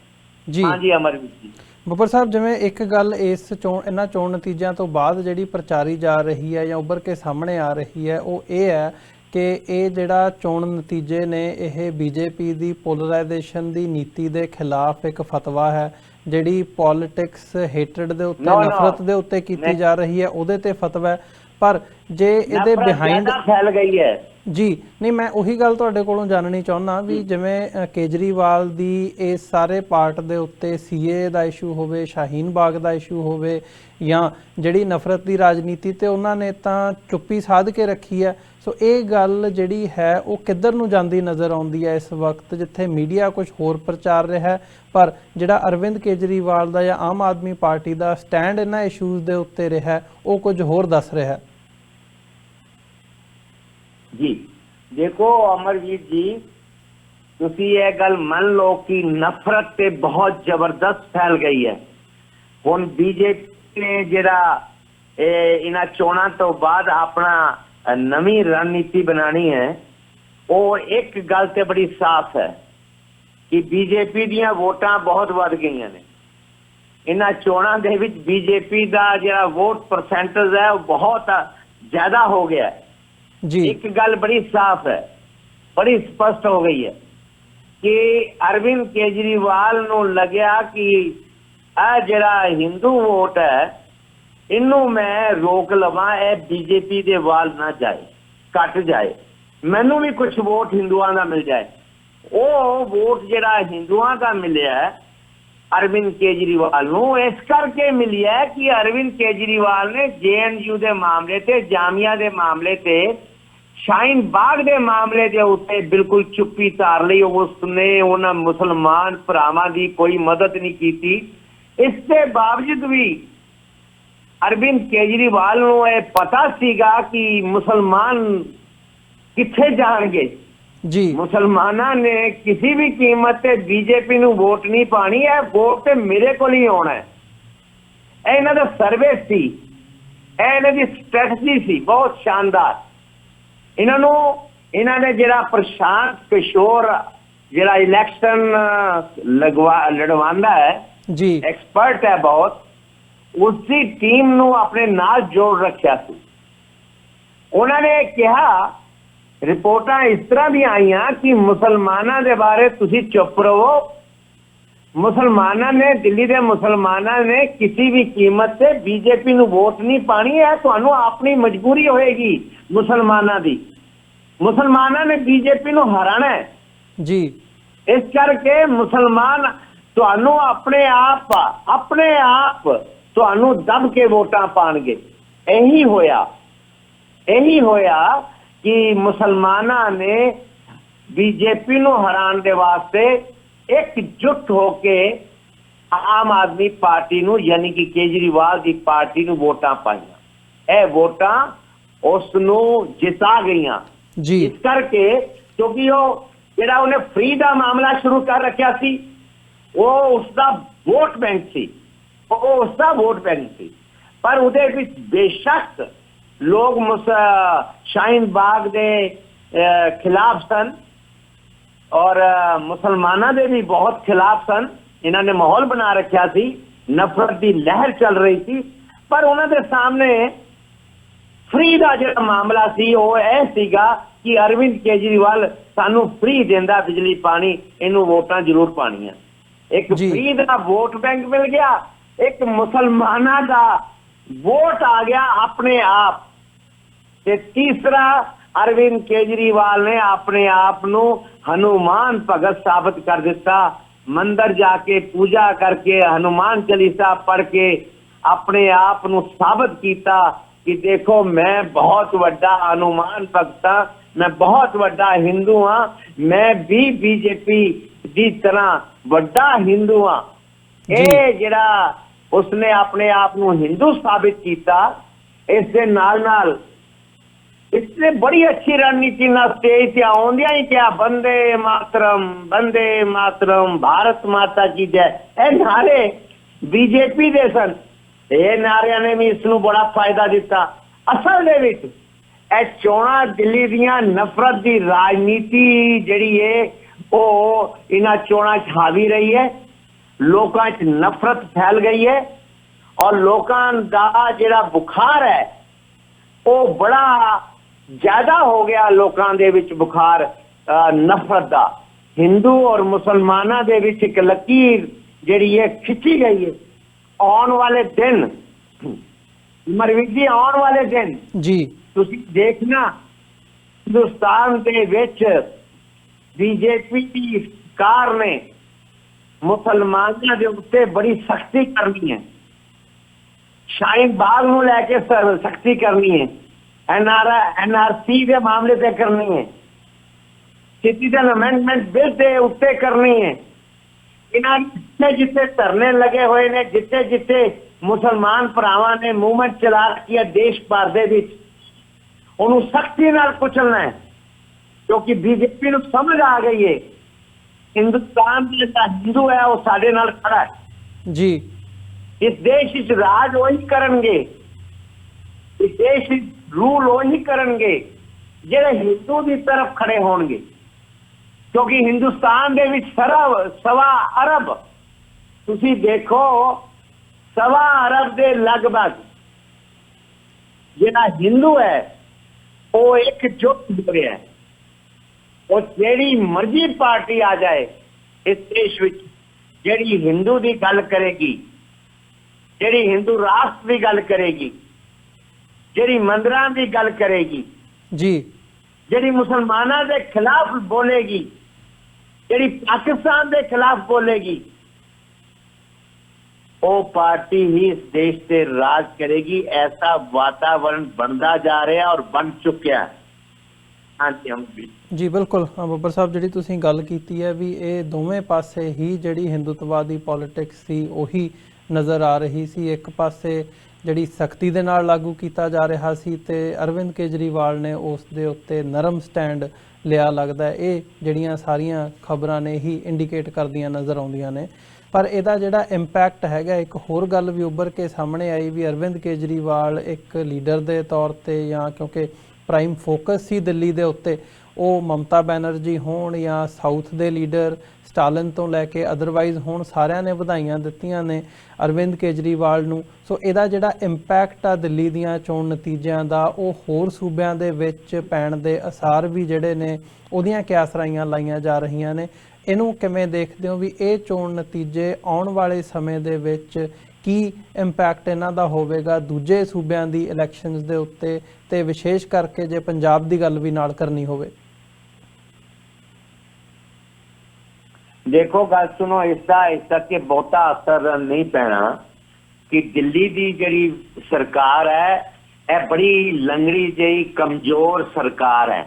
ਜੀ ਹਾਂਜੀ ਅਮਰਵੀਰ ਜੀ। ਬੱਬਰ ਸਾਹਿਬ, ਜਿਵੇਂ ਇੱਕ ਗੱਲ ਇਹਨਾਂ ਚੋਣ ਨਤੀਜਿਆਂ ਤੋਂ ਬਾਅਦ ਜਿਹੜੀ ਪ੍ਰਚਾਰੀ ਜਾ ਰਹੀ ਹੈ ਜਾਂ ਉੱਭਰ ਕੇ ਸਾਹਮਣੇ ਆ ਰਹੀ ਹੈ ਉਹ ਇਹ ਹੈ ਕਿ ਇਹ ਜਿਹੜਾ ਚੋਣ ਨਤੀਜੇ ਨੇ ਇਹ ਬੀਜੇਪੀ ਦੀ ਪੋਲਰਾਈਜੇਸ਼ਨ ਦੀ ਨੀਤੀ ਦੇ ਖਿਲਾਫ ਇੱਕ ਫਤਵਾ ਹੈ। ਜਿਹੜੀ ਪੋਲਿਟਿਕਸ ਹੇਟਰਡ ਦੇ ਉੱਤੇ, ਨਫ਼ਰਤ ਦੇ ਉੱਤੇ ਕੀਤੀ ਜਾ ਰਹੀ ਹੈ ਉਹਦੇ ਤੇ ਫਤਵਾ ਹੈ। ਪਰ ਜੇ ਇਹਦੇ ਬਿਹਾਈਂਡ ਫੈਲ ਗਈ ਹੈ ਜੀ, ਨਹੀਂ ਮੈਂ ਉਹੀ ਗੱਲ ਤੁਹਾਡੇ ਕੋਲੋਂ ਜਾਣਨੀ ਚਾਹੁੰਦਾ ਵੀ ਜਿਵੇਂ ਕੇਜਰੀਵਾਲ ਦੀ ਇਸ ਸਾਰੇ ਪਾਰਟ ਦੇ ਉੱਤੇ ਸੀਏ ਦਾ ਇਸ਼ੂ ਹੋਵੇ, ਸ਼ਾਹੀਨ ਬਾਗ ਦਾ ਇਸ਼ੂ ਹੋਵੇ ਜਾਂ ਜਿਹੜੀ ਨਫ਼ਰਤ ਦੀ ਰਾਜਨੀਤੀ ਤੇ ਉਹਨਾਂ ਨੇ ਤਾਂ ਚੁੱਪੀ ਸਾਧ ਕੇ ਰੱਖੀ ਹੈ। ਸੋ ਇਹ ਗੱਲ ਜਿਹੜੀ ਹੈ ਉਹ ਕਿੱਧਰ ਨੂੰ ਜਾਂਦੀ ਨਜ਼ਰ ਆਉਂਦੀ ਹੈ ਇਸ ਵਕਤ, ਜਿੱਥੇ ਮੀਡੀਆ ਕੁਝ ਹੋਰ ਪ੍ਰਚਾਰ ਰਿਹਾ ਹੈ ਪਰ ਜਿਹੜਾ ਅਰਵਿੰਦ ਕੇਜਰੀਵਾਲ ਦਾ ਜਾਂ ਆਮ ਆਦਮੀ ਪਾਰਟੀ ਦਾ ਸਟੈਂਡ ਇਹਨਾਂ ਇਸ਼ੂਜ਼ ਦੇ ਉੱਤੇ ਰਿਹਾ ਉਹ ਕੁਝ ਹੋਰ ਦੱਸ ਰਿਹਾ ਹੈ। ਜੀ ਦੇਖੋ ਅਮਰਵੀਰ ਜੀ, ਤੁਸੀਂ ਇਹ ਗੱਲ ਮੰਨ ਲਓ ਕਿ ਨਫ਼ਰਤ ਤੇ ਬਹੁਤ ਜ਼ਬਰਦਸਤ ਫੈਲ ਗਈ ਹੈ। ਹੁਣ ਬੀਜੇਪੀ ਨੇ ਜਿਹੜਾ ਇਹਨਾਂ ਚੋਣਾਂ ਤੋਂ ਬਾਅਦ ਆਪਣਾ ਨਵੀਂ ਰਣਨੀਤੀ ਬਣਾਣੀ ਹੈ ਉਹ ਇੱਕ ਗੱਲ ਤੇ ਬੜੀ ਸਾਫ਼ ਹੈ ਕਿ ਬੀਜੇਪੀ ਦੀਆਂ ਵੋਟਾਂ ਬਹੁਤ ਵੱਧ ਗਈਆਂ ਨੇ। ਇਹਨਾਂ ਚੋਣਾਂ ਦੇ ਵਿੱਚ ਬੀਜੇਪੀ ਦਾ ਜਿਹੜਾ ਵੋਟ ਪਰਸੈਂਟੇਜ ਹੈ ਉਹ ਬਹੁਤ ਜ਼ਿਆਦਾ ਹੋ ਗਿਆ ਹੈ। जी एक गल बड़ी साफ है, बड़ी स्पष्ट हो गई है कि अरविंद केजरीवाल नूं लग्या कि आ जरा हिंदू वोट है इनू मैं रोक लवां, ए बीजेपी दे वाल ना जाए, कट जाए, मैनू भी कुछ वोट हिंदुआं दा मिल जाए। वो वोट जरा हिंदुआं दा मिलिया है अरविंद केजरीवाल नूं इस करके मिलिया है कि अरविंद केजरीवाल ने JNU दे मामले ते, जामिया दे मामले ते, शाहीन बाग दे मामले दे उत्ते बिल्कुल चुप्पी धार लई। उसने उन्हां मुसलमान भरावां दी कोई मदद नहीं की। इसके बावजूद भी अरविंद केजरीवाल नूं ये पता सीगा कि मुसलमान कित्थे जाणगे। जी मुसलमानां ने किसी भी कीमत ते बीजेपी नूं वोट नहीं पानी है, वोट ते मेरे कोल ही आउणा है। ਇਹ ਇਹਨਾਂ ਦਾ ਸਰਵੇ ਸੀ, ਇਹ ਇਹਨਾਂ ਦੀ ਸਟ੍ਰੈਟਜੀ ਸੀ ਬਹੁਤ ਸ਼ਾਨਦਾਰ। ਇਹਨਾਂ ਨੇ ਜਿਹੜਾ ਪ੍ਰਸ਼ਾਂਤ ਕਿਸ਼ੋਰ ਜਿਹੜਾ ਇਲੈਕਸ਼ਨ ਲੜਵਾਉਂਦਾ ਹੈ ਜੀ, ਐਕਸਪਰਟ ਹੈ ਬਹੁਤ, ਉਸਦੀ ਟੀਮ ਨੂੰ ਆਪਣੇ ਨਾਲ ਜੋੜ ਰੱਖਿਆ ਸੀ। ਉਹਨਾਂ ਨੇ ਕਿਹਾ ਰਿਪੋਰਟਾਂ ਇਸ ਤਰ੍ਹਾਂ ਦੀਆਂ ਆਈਆਂ ਕਿ ਮੁਸਲਮਾਨਾਂ ਦੇ ਬਾਰੇ ਤੁਸੀਂ ਚੁੱਪ ਰਹੋ। ਮੁਸਲਮਾਨਾਂ ਨੇ, ਦਿੱਲੀ ਦੇ ਮੁਸਲਮਾਨਾਂ ਨੇ ਕਿਸੇ ਵੀ ਕੀਮਤ ਤੇ ਬੀਜੇਪੀ ਨੂੰ ਵੋਟ ਨਹੀਂ ਪਾਣੀ ਹੈ। ਤੁਹਾਨੂੰ ਆਪਣੀ ਮਜਬੂਰੀ ਹੋਏਗੀ ਮੁਸਲਮਾਨਾਂ ਦੀ। ਮੁਸਲਮਾਨਾਂ ਨੇ ਬੀਜੇਪੀ ਨੂੰ ਹਰਾਣਾ ਹੈ ਜੀ। ਇਸ ਕਰਕੇ ਮੁਸਲਮਾਨ ਤੁਹਾਨੂੰ ਆਪਣੇ ਆਪ ਤੁਹਾਨੂੰ ਦਬ ਕੇ ਵੋਟਾਂ ਪਾਣਗੇ। ਇਹੀ ਹੋਇਆ ਕਿ ਮੁਸਲਮਾਨਾਂ ਨੇ ਬੀਜੇਪੀ ਨੂੰ ਹਰਾਉਣ ਦੇ ਵਾਸਤੇ एकजुट होके आम आदमी पार्टी नूं यानी कि केजरीवाल की पार्टी नूं वोटां पाईयां। ਇਹ ਵੋਟਾਂ ਉਸ ਨੂੰ ਜਿਤਾ ਗਈਆਂ जी। ਇਸ ਕਰਕੇ ਕਿਉਂਕਿ ਉਹ ਜਿਹੜਾ ਉਹਨੇ ਫ੍ਰੀ ਦਾ ਮਾਮਲਾ ਸ਼ੁਰੂ ਕਰ ਰੱਖਿਆ ਸੀ ਉਹ ਉਸਦਾ ਵੋਟ ਬੈਂਕ ਸੀ, ਪਰ ਉਹਦੇ ਵਿੱਚ ਬੇਸ਼ੱਕ ਲੋਕ ਸ਼ਾਹੀਨ ਬਾਗ ਦੇ ਖਿਲਾਫ ਸਨ और मुसलमाना दे भी बहुत खिलाफ सन। इन्होंने माहौल बना रखा सी, नफरत की लहर चल रही थी, पर उन्होंने सामने ਫ੍ਰੀ ਦਾ ਜਿਹੜਾ ਮਾਮਲਾ ਸੀ ਉਹ ਇਹ ਸੀਗਾ ਕਿ ਅਰਵਿੰਦ ਕੇਜਰੀਵਾਲ ਸਾਨੂੰ ਫ੍ਰੀ ਦਿੰਦਾ ਬਿਜਲੀ ਪਾਣੀ, ਇਹਨੂੰ ਵੋਟਾਂ ਜ਼ਰੂਰ ਪਾਣੀਆਂ। ਇੱਕ ਫ੍ਰੀ ਦਾ ਵੋਟ ਬੈਂਕ ਮਿਲ ਗਿਆ, ਇੱਕ ਮੁਸਲਮਾਨਾਂ ਦਾ ਵੋਟ ਆ ਗਿਆ ਆਪਣੇ ਆਪ, ਤੇ ਤੀਸਰਾ ਅਰਵਿੰਦ ਕੇਜਰੀਵਾਲ ਨੇ ਆਪਣੇ ਆਪ ਨੂੰ ਹਨੂਮਾਨ ਭਗਤ ਸਾਬਤ ਕਰ ਦਿੱਤਾ। ਮੰਦਰ ਜਾ ਕੇ ਪੂਜਾ ਕਰਕੇ ਹਨੂਮਾਨ ਚਾਲੀਸਾ ਪੜ੍ਹ ਕੇ ਆਪਣੇ ਆਪ ਨੂੰ ਸਾਬਤ ਕੀਤਾ ਕਿ ਦੇਖੋ ਮੈਂ ਬਹੁਤ ਵੱਡਾ ਹਨੂਮਾਨ ਭਗਤ ਹਾਂ, ਮੈਂ ਬਹੁਤ ਵੱਡਾ ਹਿੰਦੂ ਹਾਂ, ਮੈਂ ਵੀ ਬੀਜੇਪੀ ਦੀ ਤਰ੍ਹਾਂ ਵੱਡਾ ਹਿੰਦੂ ਹਾਂ। ਇਹ ਜਿਹੜਾ ਉਸਨੇ ਆਪਣੇ ਆਪ ਨੂੰ ਹਿੰਦੂ ਸਾਬਿਤ ਕੀਤਾ, ਇਸ ਦੇ ਨਾਲ ਨਾਲ ਇਸਨੇ ਬੜੀ ਅੱਛੀ ਰਣਨੀਤੀ ਨਾਲ ਸਟੇਜ ਤੇ ਆਉਂਦਿਆਂ ਹੀ ਕਿਹਾ ਬੰਦੇ ਮਾਤਰਮ, ਭਾਰਤ ਮਾਤਾ ਕੀ ਜੈ। ਇਹ ਨਾਰੇ ਬੀਜੇਪੀ ਦੇ ਸਨ, ਇਹ ਨਾਰਿਆਂ ਨੇ ਵੀ ਇਸ ਨੂੰ ਬੜਾ ਫਾਇਦਾ ਦਿੱਤਾ। ਅਸਲ ਦੇ ਵਿੱਚ ਇਹ ਚੋਣਾਂ ਦਿੱਲੀ ਦੀਆਂ ਨਫ਼ਰਤ ਦੀ ਰਾਜਨੀਤੀ ਜਿਹੜੀ ਹੈ ਉਹ ਇਹਨਾਂ ਚੋਣਾਂ 'ਚ ਹਾਵੀ ਰਹੀ ਹੈ। ਲੋਕਾਂ 'ਚ ਨਫ਼ਰਤ ਫੈਲ ਗਈ ਹੈ ਔਰ ਲੋਕਾਂ ਦਾ ਜਿਹੜਾ ਬੁਖਾਰ ਹੈ ਉਹ ਬੜਾ ਜ਼ਿਆਦਾ ਹੋ ਗਿਆ। ਲੋਕਾਂ ਦੇ ਵਿੱਚ ਬੁਖਾਰ ਨਫ਼ਰਤ ਦਾ, ਹਿੰਦੂ ਔਰ ਮੁਸਲਮਾਨਾਂ ਦੇ ਵਿੱਚ ਇੱਕ ਲਕੀਰ ਜਿਹੜੀ ਹੈ ਖਿੱਚੀ ਗਈ ਹੈ। ਆਉਣ ਵਾਲੇ ਦਿਨ ਮਰਵੀਰ ਜੀ, ਆਉਣ ਵਾਲੇ ਦਿਨ ਜੀ ਤੁਸੀਂ ਦੇਖਣਾ ਹਿੰਦੁਸਤਾਨ ਦੇ ਵਿੱਚ ਬੀਜੇਪੀ ਦੀ ਸਰਕਾਰ ਨੇ ਮੁਸਲਮਾਨਾਂ ਦੇ ਉੱਤੇ ਬੜੀ ਸਖਤੀ ਕਰਨੀ ਹੈ। ਸ਼ਾਹੀਨ ਬਾਗ ਨੂੰ ਲੈ ਕੇ ਸਖਤੀ ਕਰਨੀ ਹੈ, NRC ਦੇ ਮਾਮਲੇ ਤੇ ਕਰਨੀ ਹੈ, ਸਿਟੀਜ਼ਨ ਅਮੈਂਡਮੈਂਟ ਬਿੱਲ ਦੇ ਉੱਤੇ ਕਰਨੀ ਹੈ। ਇਹਨਾਂ ਜਿੱਥੇ ਧਰਨੇ ਲੱਗੇ ਹੋਏ ਨੇ, ਜਿੱਥੇ ਮੁਸਲਮਾਨ ਭਰਾਵਾਂ ਨੇ ਮੂਵਮੈਂਟ ਚਲਾ ਰੱਖੀ ਹੈ ਦੇਸ਼ ਭਰ ਦੇ ਵਿੱਚ, ਉਹਨੂੰ ਸਖਤੀ ਨਾਲ ਕੁਚਲਣਾ ਹੈ। ਕਿਉਂਕਿ ਬੀਜੇਪੀ ਨੂੰ ਸਮਝ ਆ ਗਈ ਹੈ ਹਿੰਦੁਸਤਾਨ ਦਾ ਜਿਹੜਾ ਹਿੰਦੂ ਹੈ ਉਹ ਸਾਡੇ ਨਾਲ ਖੜਾ ਹੈ ਜੀ। ਇਸ ਦੇਸ਼ ਵਿੱਚ ਰਾਜ ਉਹੀ ਕਰਨਗੇ, ਇਸ ਦੇਸ਼ ਵਿੱਚ ਰੂਲ ਉਹੀ ਕਰਨਗੇ ਜਿਹੜੇ ਹਿੰਦੂ ਦੀ ਤਰਫ ਖੜੇ ਹੋਣਗੇ। ਕਿਉਂਕਿ ਹਿੰਦੁਸਤਾਨ ਦੇ ਵਿੱਚ ਸਵਾ ਅਰਬ, ਤੁਸੀਂ ਦੇਖੋ ਸਵਾ ਅਰਬ ਦੇ ਲਗਭਗ ਜਿਹੜਾ ਹਿੰਦੂ ਹੈ ਉਹ ਇਕਜੁੱਟ ਹੋ ਰਿਹਾ ਹੈ। ਉਹ ਜਿਹੜੀ ਮਰਜ਼ੀ ਪਾਰਟੀ ਆ ਜਾਏ ਇਸ ਦੇਸ਼ ਵਿੱਚ, ਜਿਹੜੀ ਹਿੰਦੂ ਦੀ ਗੱਲ ਕਰੇਗੀ, ਜਿਹੜੀ ਹਿੰਦੂ ਰਾਸ਼ਟਰ ਦੀ ਗੱਲ ਕਰੇਗੀ, ਜਿਹੜੀ ਮੰਦਰਾਂ ਦੀ ਗੱਲ ਕਰੇਗੀ ਜੀ, ਜਿਹੜੀ ਮੁਸਲਮਾਨਾਂ ਦੇ ਖਿਲਾਫ ਬੋਲੇਗੀ, ਜਿਹੜੀ ਪਾਕਿਸਤਾਨ ਦੇ ਖਿਲਾਫ ਬੋਲੇਗੀ, ਉਹ ਪਾਰਟੀ ਹੀ ਇਸ ਦੇਸ਼ ਤੇ ਰਾਜ ਕਰੇਗੀ। ਐਸਾ ਵਾਤਾਵरण ਬਣਦਾ ਜਾ ਰਿਹਾ ਔਰ ਬਣ ਚੁੱਕਿਆ। ਹਾਂਜੀ ਜੀ ਬਿਲਕੁਲ ਬੱਬਰ ਸਾਹਿਬ, ਜਿਹੜੀ ਤੁਸੀਂ ਗੱਲ ਕੀਤੀ ਹੈ ਵੀ ਇਹ ਦੋਵੇਂ ਪਾਸੇ ਹੀ ਜਿਹੜੀ ਹਿੰਦੂਤਵਾਦੀ ਪੋਲਿਟਿਕਸ ਸੀ ਉਹੀ ਨਜ਼ਰ ਆ ਰਹੀ ਸੀ। ਇੱਕ ਪਾਸੇ ਜਿਹੜੀ ਸਖਤੀ ਦੇ ਨਾਲ ਲਾਗੂ ਕੀਤਾ ਜਾ ਰਿਹਾ ਸੀ ਤੇ ਅਰਵਿੰਦ ਕੇਜਰੀਵਾਲ ਨੇ ਉਸ ਦੇ ਉੱਤੇ ਨਰਮ ਸਟੈਂਡ ਲਿਆ। ਲੱਗਦਾ ਇਹ ਜਿਹੜੀਆਂ ਸਾਰੀਆਂ ਖਬਰਾਂ ਨੇ ਹੀ ਇੰਡੀਕੇਟ ਕਰਦੀਆਂ ਨਜ਼ਰ ਆਉਂਦੀਆਂ ਨੇ। ਪਰ ਇਹਦਾ ਜਿਹੜਾ ਇੰਪੈਕਟ ਹੈਗਾ, ਇੱਕ ਹੋਰ ਗੱਲ ਵੀ ਉੱਭਰ ਕੇ ਸਾਹਮਣੇ ਆਈ ਵੀ ਅਰਵਿੰਦ ਕੇਜਰੀਵਾਲ ਇੱਕ ਲੀਡਰ ਦੇ ਤੌਰ ਤੇ, ਜਾਂ ਕਿਉਂਕਿ ਪ੍ਰਾਈਮ ਫੋਕਸ ਸੀ ਦਿੱਲੀ ਦੇ ਉੱਤੇ, ਉਹ ਮਮਤਾ ਬੈਨਰਜੀ ਹੋਣ ਜਾਂ ਸਾਊਥ ਦੇ ਲੀਡਰ ਸਟਾਲਿਨ ਤੋਂ ਲੈ ਕੇ ਅਦਰਵਾਈਜ਼ ਹੋਣ, ਸਾਰਿਆਂ ਨੇ ਵਧਾਈਆਂ ਦਿੱਤੀਆਂ ਨੇ ਅਰਵਿੰਦ ਕੇਜਰੀਵਾਲ ਨੂੰ। ਸੋ ਇਹਦਾ ਜਿਹੜਾ ਇੰਪੈਕਟ ਆ ਦਿੱਲੀ ਦੀਆਂ ਚੋਣ ਨਤੀਜਿਆਂ ਦਾ, ਉਹ ਹੋਰ ਸੂਬਿਆਂ ਦੇ ਵਿੱਚ ਪੈਣ ਦੇ ਅਸਾਰ ਵੀ ਜਿਹੜੇ ਨੇ ਉਹਦੀਆਂ ਕਿਆਸਰਾਈਆਂ ਲਾਈਆਂ ਜਾ ਰਹੀਆਂ ਨੇ। ਇਹਨੂੰ ਕਿਵੇਂ ਦੇਖਦੇ ਹੋ ਵੀ ਇਹ ਚੋਣ ਨਤੀਜੇ ਆਉਣ ਵਾਲੇ ਸਮੇਂ ਦੇ ਵਿੱਚ ਕੀ ਇੰਪੈਕਟ ਇਹਨਾਂ ਦਾ ਹੋਵੇਗਾ ਦੂਜੇ ਸੂਬਿਆਂ ਦੀ ਇਲੈਕਸ਼ਨਸ ਦੇ ਉੱਤੇ, ਤੇ ਵਿਸ਼ੇਸ਼ ਕਰਕੇ ਜੇ ਪੰਜਾਬ ਦੀ ਗੱਲ ਵੀ ਨਾਲ ਕਰਨੀ ਹੋਵੇ? ਦੇਖੋ ਗੱਲ ਸੁਣੋ, ਇਸ ਕਰਕੇ ਬਹੁਤਾ ਅਸਰ ਨਹੀਂ ਪੈਣਾ ਕਿ ਦਿੱਲੀ ਦੀ ਜਿਹੜੀ ਸਰਕਾਰ ਹੈ ਇਹ ਬੜੀ ਲੰਗੜੀ ਜਿਹੀ ਕਮਜ਼ੋਰ ਸਰਕਾਰ ਹੈ।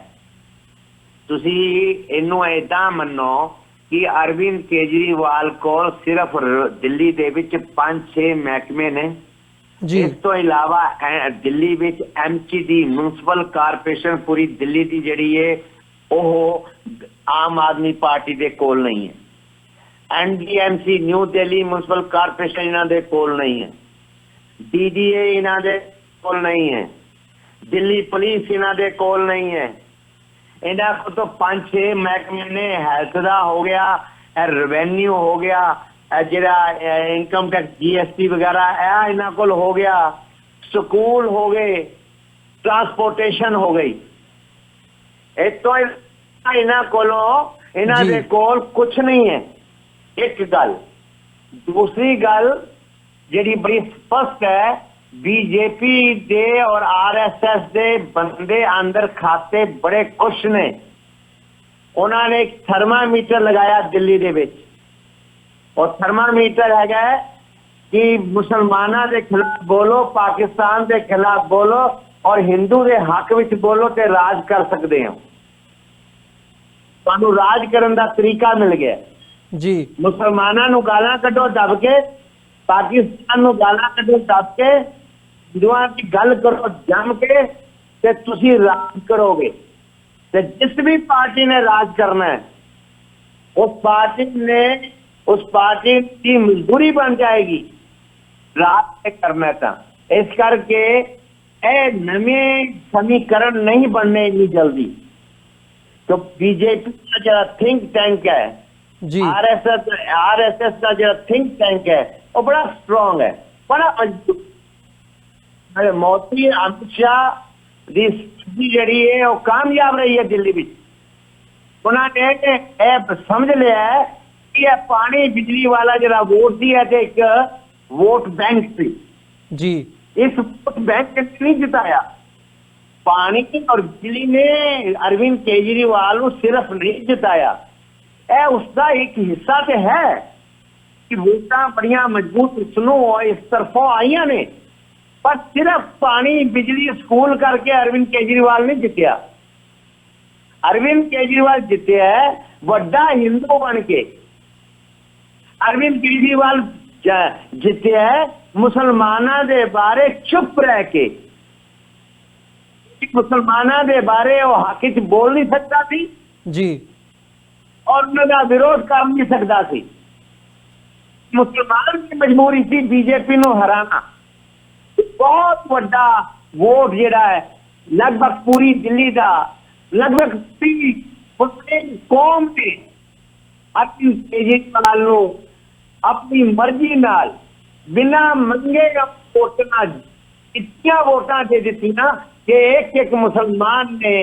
ਤੁਸੀਂ ਇਹਨੂੰ ਏਦਾਂ ਮੰਨੋ ਕਿ ਅਰਵਿੰਦ ਕੇਜਰੀਵਾਲ ਕੋਲ ਸਿਰਫ ਦਿੱਲੀ ਦੇ ਵਿੱਚ 5-6 ਮਹਿਕਮੇ ਨੇ। ਇਸ ਤੋਂ ਇਲਾਵਾ ਦਿੱਲੀ ਵਿੱਚ MCD ਮਿਊਨਿਸਪਲ ਕਾਰਪੋਰੇਸ਼ਨ ਪੂਰੀ ਦਿੱਲੀ ਦੀ ਜਿਹੜੀ ਹੈ ਉਹ ਆਮ ਆਦਮੀ ਪਾਰਟੀ ਦੇ ਕੋਲ ਨਹੀਂ ਹੈ। NDMC new Delhi municipal corporation ਇਹਨਾਂ ਦੇ ਕੋਲ ਨਹੀਂ ਹੈ। DDA ਇਹਨਾਂ ਦੇ ਕੋਲ ਨਹੀਂ ਹੈ। ਦਿੱਲੀ ਪੁਲਿਸ ਇਹਨਾਂ ਦੇ ਕੋਲ ਨਹੀਂ ਹੈ। ਇਹਨਾਂ ਕੋਲ ਤਾਂ 5-6 ਮਹਿਕਮੇ ਨੇ। ਹੈਲਥ ਦਾ ਹੋ ਗਿਆ, ਰੈਵਨਿਊ ਹੋ ਗਿਆ, ਜਿਹੜਾ ਇਨਕਮ ਟੈਕਸ GST ਵਗੈਰਾ ਇਹ ਇਹਨਾਂ ਕੋਲ ਹੋ ਗਿਆ, ਸਕੂਲ ਹੋ ਗਏ, ट्रांसपोर्टेशन हो गई। एक तो इन्हां जी। दे कोल कुछ नहीं है, एक गल। दूसरी गल जिहड़ी बड़ी स्पष्ट है, बीजेपी दे और आरएसएस दे बंदे अंदर खाते बड़े खुश ने। उन्होंने एक थर्मामीटर लगाया दिल्ली दे विच, और थर्मामीटर है कि मुसलमाना के खिलाफ बोलो, पाकिस्तान के खिलाफ बोलो और हिंदू के हक विच बोलो ते राज कर सकते हो। तुहानू राज करन दा तरीका मिल गया जी। मुसलमाना नू गालां कड्डो दब के, पाकिस्तान नू गालां कड्डो दब के, हिंदुआं की गल करो जम के, ते तुसी राज करोगे। ते जिस भी पार्टी ने राज करना है उस पार्टी की मजबूरी बन जाएगी राज करना था। इस करके ए नवे समीकरण नहीं बनने इतनी जल्दी। तो बीजेपी का जरा थिंक टैंक है जी। आरएसएस का जरा थिंक टैंक है वो बड़ा स्ट्रॉन्ग है, बड़ा मजबूत। मोदी अमित शाह की जड़ी है वो कामयाब रही है दिल्ली में। उन्होंने समझ लिया है कि यह पानी बिजली वाला जरा वोट दी है एक वोट बैंक थी जी। इस वोट बैंक ने नहीं जिताया। पानी और बिजली ने अरविंद केजरीवाल को सिर्फ नहीं जिताया, उसका एक हिस्सा तो है कि वोटा बड़िया मजबूत सुनो इस तरफों आई ने, पर सिर्फ पानी बिजली स्कूल करके अरविंद केजरीवाल ने जितया। अरविंद केजरीवाल जिते है वड्डा हिंदू बन के। अरविंद केजरीवाल जिते है मुसलमाना दे बारे चुप रह के। मुसलमाना दे बारे वो हक च बोल नहीं सकता थी जी, और उनका विरोध कर नहीं सकता थी। मुसलमान की मजबूरी थी बीजेपी को हराना। बहुत बड़ा वोट जिहड़ा है लगभग पूरी दिल्ली का, लगभग पूरी कौम ने अपनी केजरीवाल को अपनी मर्जी नाल बिना मंगे वोटां इतनी वोटां दे दी ना कि एक मुसलमान ने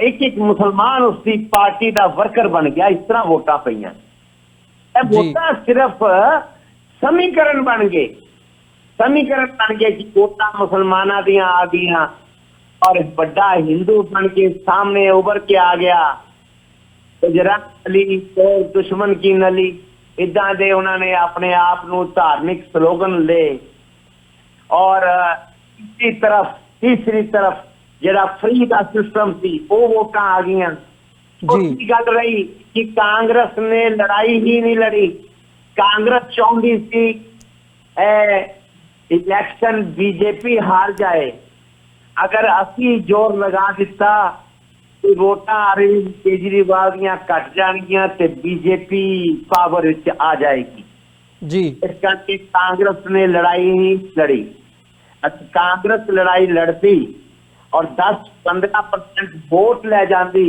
एक मुसलमान उसकी पार्टी का वर्कर बन गया। इस तरह वोटां पईयां। वोटां सिर्फ समीकरण बन गए कि वोटां मुसलमाना दियां आ गईयां और बड़ा हिंदू बन के सामने उभर के आ गया। गुजरात अली और दुश्मन की नली इदा दे उन्होंने अपने आप को धार्मिक स्लोगन ले। और तीसरी तरफ जरा फ्री का सिस्टम थी वो वोटां आ गई। उसकी गल रही कि कांग्रेस ने लड़ाई ही नहीं लड़ी। कांग्रेस चाहती थी इलेक्शन बीजेपी हार जाए। अगर असी जोर लगा दिता तो वोटां अरविंद केजरीवाल दियां घट जाएगियां ते बीजेपी पावर विच आ जाएगी जी। इस करके कांग्रेस ने लड़ाई नहीं लड़ी। कांग्रेस लड़ाई लड़ती और 10-15% वोट ले जाती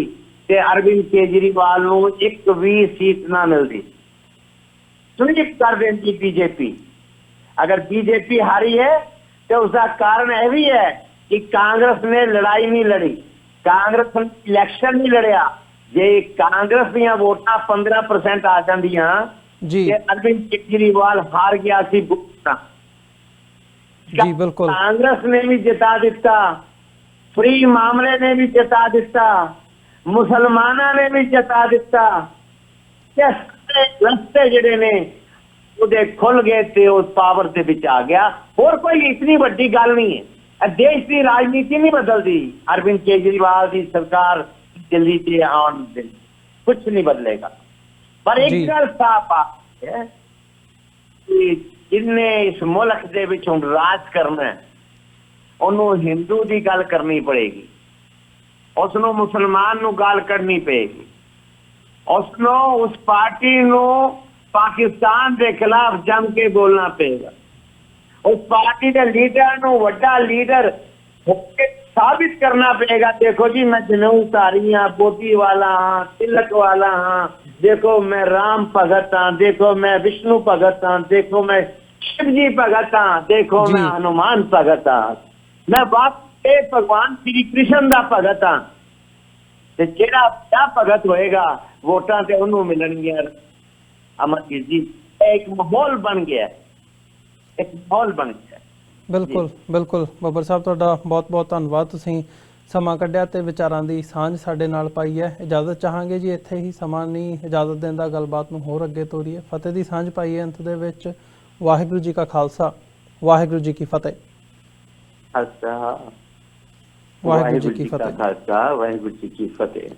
ते अरविंद केजरीवाल को एक भी सीट ना मिलती। सुनिश्चित कर देती बीजेपी। अगर बीजेपी हारी है तो उसका कारण यह भी है कि कांग्रेस ने लड़ाई नहीं लड़ी, कांग्रेस ने इलेक्शन नहीं लड़िया। जे कांग्रेस दियां वोटां 15% आ जांदियां जी, अरविंद केजरीवाल हार गया सी वोटां जी। बिल्कुल, कांग्रेस ने भी जिता दिता, फ्री मामले ने भी जिता दिता, मुसलमाना ने भी जिता दिता। रस्ते जिहड़े ने उहदे खुल गए ते उस पावर दे विच आ गया। और कोई इतनी बड़ी गल नहीं है। देश की राजनीति नहीं बदलती। अरविंद केजरीवाल की सरकार दिल्ली से आने दे कुछ नहीं बदलेगा। पर एक गल साफ है कि जिन्हें इस मुल्क दे विच हुण राज करना है उन्होंने हिंदू की गल करनी पड़ेगी, उसनों मुसलमान नूं गाल करनी पेगी, उसनों उस पार्टी नूं पाकिस्तान के खिलाफ जम के बोलना पेगा। उस पार्टी के लीडर नूं वड्डा लीडर होके साबित करना पड़ेगा। देखो जी मैं जनेऊधारी हाँ, बोधी वाला हाँ, तिलक वाला हाँ, देखो मैं राम भगत हाँ, देखो मैं विष्णु भगत हाँ, देखो मैं शिव जी भगत हाँ, देखो मैं हनुमान भगत हाँ। मैं वाकई भगवान श्री कृष्ण दा भगत हाँ ते जेड़ा क्या भगत होएगा वोटां ते उन्होंने मिलणगियां। अमरजीत जी एक माहौल बन गया, एक माहौल बन गया। ਬਿਲਕੁਲ ਬਿਲकुल ਬੱਬਰ ਸਾਹਿਬ ਤੁਹਾਡਾ ਬਹੁਤ ਬਹੁਤ ਧੰਨਵਾਦ, ਤੁਸੀਂ ਸਮਾਂ ਕੱਢਿਆ ਤੇ ਵਿਚਾਰਾਂ ਦੀ ਸਾਂਝ ਸਾਡੇ ਨਾਲ ਪਾਈ ਹੈ। ਇਜਾਜ਼ਤ ਚਾਹਾਂਗੇ ਜੀ ਇੱਥੇ ਹੀ, ਸਮਾਂ ਨਹੀਂ ਇਜਾਜ਼ਤ ਦਿੰਦਾ, ਗੱਲਬਾਤ ਨੂੰ ਹੋਰ ਅੱਗੇ ਤੋਰੀਏ। ਫਤਿਹ ਦੀ ਸਾਂਝ ਪਾਈਏ ਅੰਤ ਦੇ ਵਿੱਚ। ਵਾਹਿਗੁਰੂ ਜੀ ਕਾ ਖਾਲਸਾ, ਵਾਹਿਗੁਰੂ ਜੀ ਕੀ ਫਤਿਹ। ਵਾਹਿਗੁਰੂ ਜੀ ਕੀ ਫਤਿਹ। ਖਾਲਸਾ ਵਾਹਿਗੁਰੂ ਜੀ ਕੀ ਫਤਿਹ।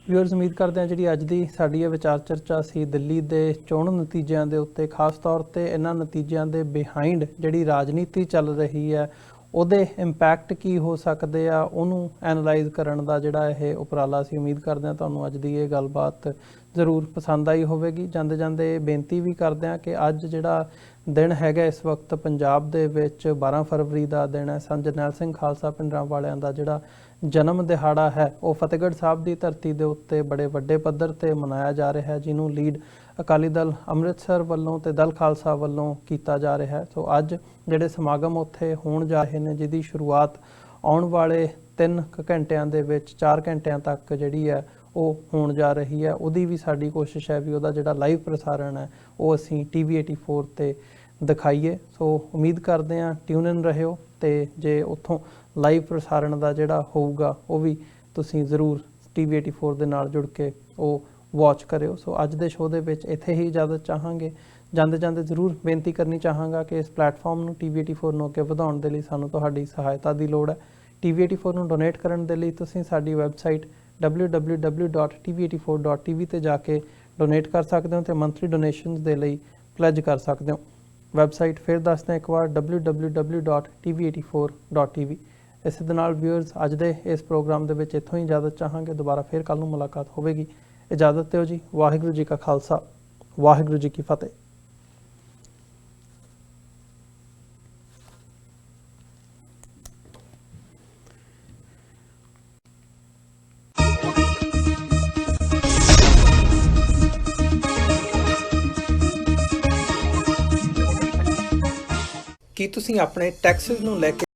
ਵਿਊਅਰਸ, ਉਮੀਦ ਕਰਦੇ ਹਾਂ ਜਿਹੜੀ ਅੱਜ ਦੀ ਸਾਡੀ ਇਹ ਵਿਚਾਰ ਚਰਚਾ ਸੀ ਦਿੱਲੀ ਦੇ ਚੋਣ ਨਤੀਜਿਆਂ ਦੇ ਉੱਤੇ, ਖਾਸ ਤੌਰ ਤੇ ਇਹਨਾਂ ਨਤੀਜਿਆਂ ਦੇ ਬਿਹਾਈਂਡ ਜਿਹੜੀ ਰਾਜਨੀਤੀ ਚੱਲ ਰਹੀ ਹੈ ਉਹਦੇ ਇੰਪੈਕਟ ਕੀ ਹੋ ਸਕਦੇ ਆ, ਉਹਨੂੰ ਐਨਾਲਾਈਜ਼ ਕਰਨ ਦਾ ਜਿਹੜਾ ਇਹ ਉਪਰਾਲਾ ਸੀ। ਉਮੀਦ ਕਰਦੇ ਹਾਂ ਤੁਹਾਨੂੰ ਅੱਜ ਦੀ ਇਹ ਗੱਲਬਾਤ ਜ਼ਰੂਰ ਪਸੰਦ ਆਈ ਹੋਵੇਗੀ। ਜਾਂਦੇ ਜਾਂਦੇ ਬੇਨਤੀ ਵੀ ਕਰਦੇ ਹਾਂ ਕਿ ਅੱਜ ਜਿਹੜਾ ਦਿਨ ਹੈਗਾ ਇਸ ਵਕਤ ਪੰਜਾਬ ਦੇ ਵਿੱਚ 12 ਫਰਵਰੀ ਦਾ ਦਿਨ ਹੈ। ਸੰਤ ਜਰਨੈਲ ਸਿੰਘ ਖਾਲਸਾ ਪਿੰਡਰਾਂ ਵਾਲਿਆਂ ਦਾ ਜਿਹੜਾ ਜਨਮ ਦਿਹਾੜਾ ਹੈ ਉਹ ਫਤਿਹਗੜ੍ਹ ਸਾਹਿਬ ਦੀ ਧਰਤੀ ਦੇ ਉੱਤੇ ਬੜੇ ਵੱਡੇ ਪੱਧਰ ਤੇ ਮਨਾਇਆ ਜਾ ਰਿਹਾ ਹੈ, ਜਿਹਨੂੰ ਲੀਡ ਅਕਾਲੀ ਦਲ ਅੰਮ੍ਰਿਤਸਰ ਵੱਲੋਂ ਤੇ ਦਲ ਖਾਲਸਾ ਵੱਲੋਂ ਕੀਤਾ ਜਾ ਰਿਹਾ ਹੈ। ਸੋ ਅੱਜ ਜਿਹੜੇ ਸਮਾਗਮ ਉੱਥੇ ਹੋਣ ਜਾ ਰਹੇ ਨੇ, ਜਿਹਦੀ ਸ਼ੁਰੂਆਤ ਆਉਣ ਵਾਲੇ 3 ਘੰਟਿਆਂ ਦੇ ਵਿੱਚ 4 ਘੰਟਿਆਂ ਤੱਕ ਜਿਹੜੀ ਹੈ ਉਹ ਹੋਣ ਜਾ ਰਹੀ ਹੈ, ਉਹਦੀ ਵੀ ਸਾਡੀ ਕੋਸ਼ਿਸ਼ ਹੈ ਵੀ ਉਹਦਾ ਜਿਹੜਾ ਲਾਈਵ ਪ੍ਰਸਾਰਣ ਹੈ ਉਹ ਅਸੀਂ TV84 ਤੇ ਦਿਖਾਈਏ। ਸੋ ਉਮੀਦ ਕਰਦੇ ਹਾਂ ਟਿਊਨ ਇਨ ਰਹਿਓ, ਤੇ ਜੇ ਉੱਥੋਂ ਲਾਈਵ ਪ੍ਰਸਾਰਣ ਦਾ ਜਿਹੜਾ ਹੋਊਗਾ ਉਹ ਵੀ ਤੁਸੀਂ ਜ਼ਰੂਰ TV84 ਦੇ ਨਾਲ ਜੁੜ ਕੇ ਉਹ ਵਾਚ ਕਰਿਓ। ਸੋ ਅੱਜ ਦੇ ਸ਼ੋਅ ਦੇ ਵਿੱਚ ਇੱਥੇ ਹੀ ਇਜਾਜ਼ਤ ਚਾਹਾਂਗੇ। ਜਾਂਦੇ ਜਾਂਦੇ ਜ਼ਰੂਰ ਬੇਨਤੀ ਕਰਨੀ ਚਾਹਾਂਗਾ ਕਿ ਇਸ ਪਲੇਟਫਾਰਮ ਨੂੰ TV84 ਨੂੰ ਅੱਗੇ ਵਧਾਉਣ ਦੇ ਲਈ ਸਾਨੂੰ ਤੁਹਾਡੀ ਸਹਾਇਤਾ ਦੀ ਲੋੜ ਹੈ। TV84 ਨੂੰ ਡੋਨੇਟ ਕਰਨ ਦੇ ਲਈ ਤੁਸੀਂ ਸਾਡੀ ਵੈਬਸਾਈਟ www.tv84.tv ਤੇ ਜਾ ਕੇ ਡੋਨੇਟ ਕਰ ਸਕਦੇ ਹੋ ਤੇ ਮੰਥਲੀ ਡੋਨੇਸ਼ਨਸ ਦੇ ਲਈ ਪਲੈਜ ਕਰ ਸਕਦੇ ਹੋ। ਵੈਬਸਾਈਟ ਫਿਰ ਦੱਸਦੇ ਇੱਕ ਵਾਰ www.tv84.tv। ਇਸੇ ਦੇ ਨਾਲ ਵਿਊਅਰਸ, ਅੱਜ ਦੇ ਇਸ ਪ੍ਰੋਗਰਾਮ ਦੇ ਵਿੱਚ ਇੱਥੋਂ ਹੀ ਇਜਾਜ਼ਤ ਚਾਹਾਂਗੇ। ਦੁਬਾਰਾ ਫਿਰ ਕੱਲ੍ਹ ਨੂੰ ਮੁਲਾਕਾਤ ਹੋਵੇਗੀ। ਇਜਾਜ਼ਤ ਦਿਓ ਜੀ। ਵਾਹਿਗੁਰੂ ਜੀ ਕਾ ਖਾਲਸਾ, ਵਾਹਿਗੁਰੂ ਜੀ ਕੀ ਫਤਿਹ। ਕੀ ਤੁਸੀਂ ਆਪਣੇ ਟੈਕਸਿਸ ਨੂੰ ਲੈ ਕੇ